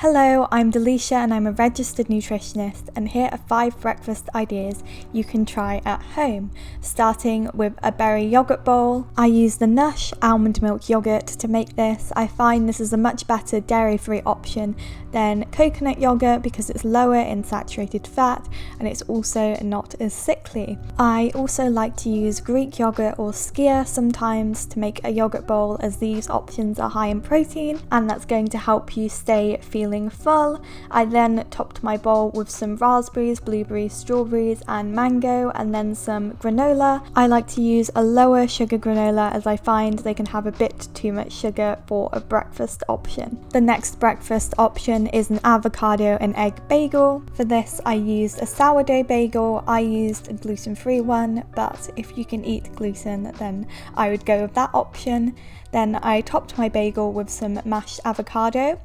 Hello, I'm Delisha and I'm a registered nutritionist, and here are 5 breakfast ideas you can try at home, starting with a berry yogurt bowl. I use the Nush almond milk yogurt to make this. I find this is a much better dairy-free option than coconut yogurt because it's lower in saturated fat and it's also not as sickly. I also like to use Greek yogurt or skyr sometimes to make a yogurt bowl, as these options are high in protein and that's going to help you stay feeling full. I then topped my bowl with some raspberries, blueberries, strawberries and mango, and then some granola. I like to use a lower sugar granola as I find they can have a bit too much sugar for a breakfast option. The next breakfast option is an avocado and egg bagel. For this I used a sourdough bagel. I used a gluten-free one, but if you can eat gluten then I would go with that option. Then I topped my bagel with some mashed avocado.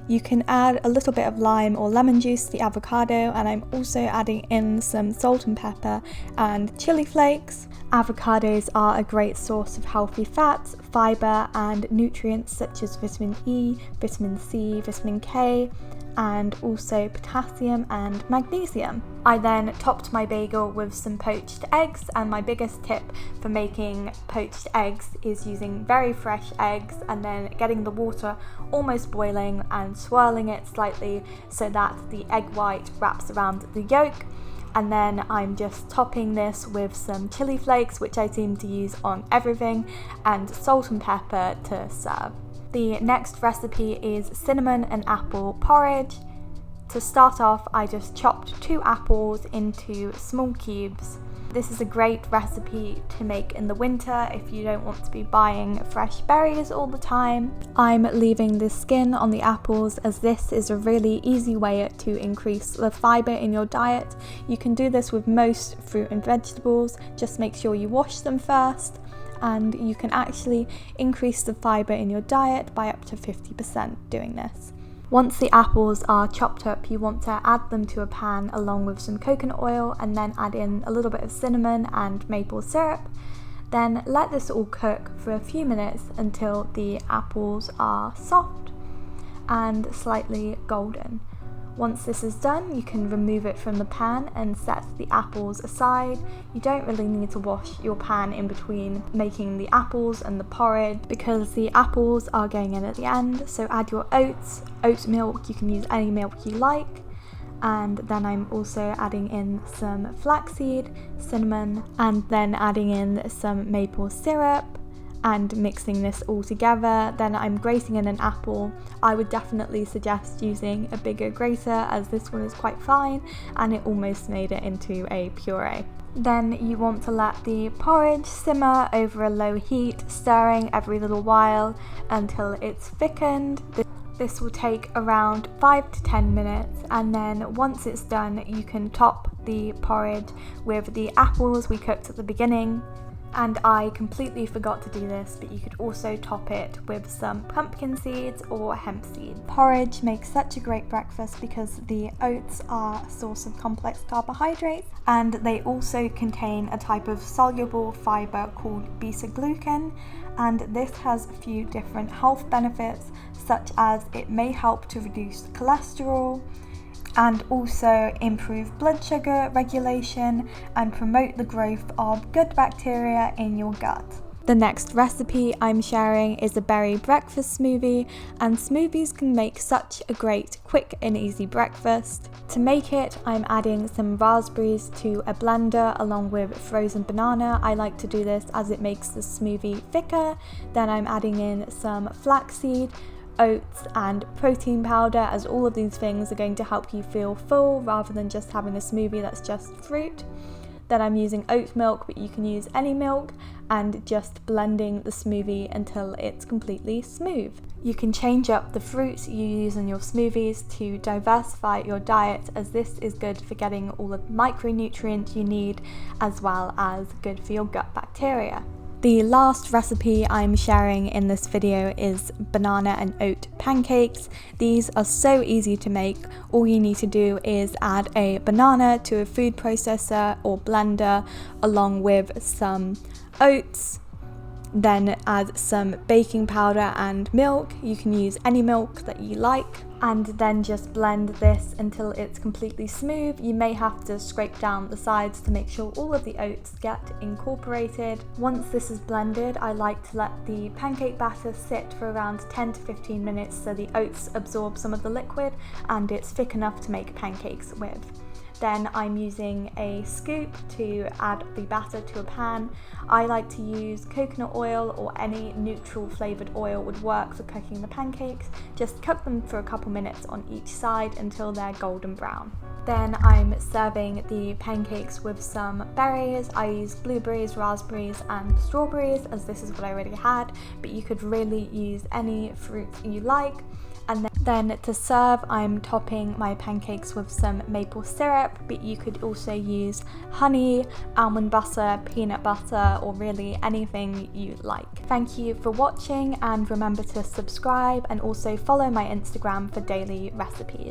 You can add a little bit of lime or lemon juice to the avocado, and I'm also adding in some salt and pepper and chili flakes. Avocados are a great source of healthy fats, fibre and nutrients such as vitamin E, vitamin C, vitamin K, and also potassium and magnesium. I then topped my bagel with some poached eggs, and my biggest tip for making poached eggs is using very fresh eggs and then getting the water almost boiling and swirling it slightly so that the egg white wraps around the yolk. And then I'm just topping this with some chili flakes, which I seem to use on everything, and salt and pepper to serve. The next recipe is cinnamon and apple porridge. To start off, I just chopped 2 apples into small cubes. This is a great recipe to make in the winter if you don't want to be buying fresh berries all the time. I'm leaving the skin on the apples as this is a really easy way to increase the fibre in your diet. You can do this with most fruit and vegetables, just make sure you wash them first, and you can actually increase the fibre in your diet by up to 50% doing this. Once the apples are chopped up, you want to add them to a pan along with some coconut oil and then add in a little bit of cinnamon and maple syrup. Then let this all cook for a few minutes until the apples are soft and slightly golden. Once this is done, you can remove it from the pan and set the apples aside. You don't really need to wash your pan in between making the apples and the porridge because the apples are going in at the end. So add your oats, oat milk, you can use any milk you like. And then I'm also adding in some flaxseed, cinnamon, and then adding in some maple syrup and mixing this all together. Then I'm grating in an apple. I would definitely suggest using a bigger grater as this one is quite fine and it almost made it into a puree. Then you want to let the porridge simmer over a low heat, stirring every little while until it's thickened. This will take around 5 to 10 minutes, and then once it's done you can top the porridge with the apples we cooked at the beginning. And I completely forgot to do this, but you could also top it with some pumpkin seeds or hemp seeds. Porridge makes such a great breakfast because the oats are a source of complex carbohydrates, and they also contain a type of soluble fibre called beta-glucan, and this has a few different health benefits, such as it may help to reduce cholesterol and also improve blood sugar regulation and promote the growth of good bacteria in your gut. The next recipe I'm sharing is a berry breakfast smoothie, and smoothies can make such a great, quick and easy breakfast. To make it, I'm adding some raspberries to a blender along with frozen banana. I like to do this as it makes the smoothie thicker. Then I'm adding in some flaxseed, oats and protein powder, as all of these things are going to help you feel full rather than just having a smoothie that's just fruit. Then I'm using oat milk, but you can use any milk, and just blending the smoothie until it's completely smooth. You can change up the fruits you use in your smoothies to diversify your diet, as this is good for getting all the micronutrients you need as well as good for your gut bacteria. The last recipe I'm sharing in this video is banana and oat pancakes. These are so easy to make. All you need to do is add a banana to a food processor or blender along with some oats, Then add some baking powder and milk. You can use any milk that you like, and then just blend this until it's completely smooth. You may have to scrape down the sides to make sure all of the oats get incorporated. Once this is blended, I like to let the pancake batter sit for around 10 to 15 minutes so the oats absorb some of the liquid and it's thick enough to make pancakes with. Then I'm using a scoop to add the batter to a pan. I like to use coconut oil or any neutral flavoured oil would work for cooking the pancakes. Just cook them for a couple minutes on each side until they're golden brown. Then I'm serving the pancakes with some berries. I use blueberries, raspberries and strawberries as this is what I already had, but you could really use any fruit you like. And then to serve, I'm topping my pancakes with some maple syrup, but you could also use honey, almond butter, peanut butter, or really anything you like. Thank you for watching, and remember to subscribe and also follow my Instagram for daily recipes.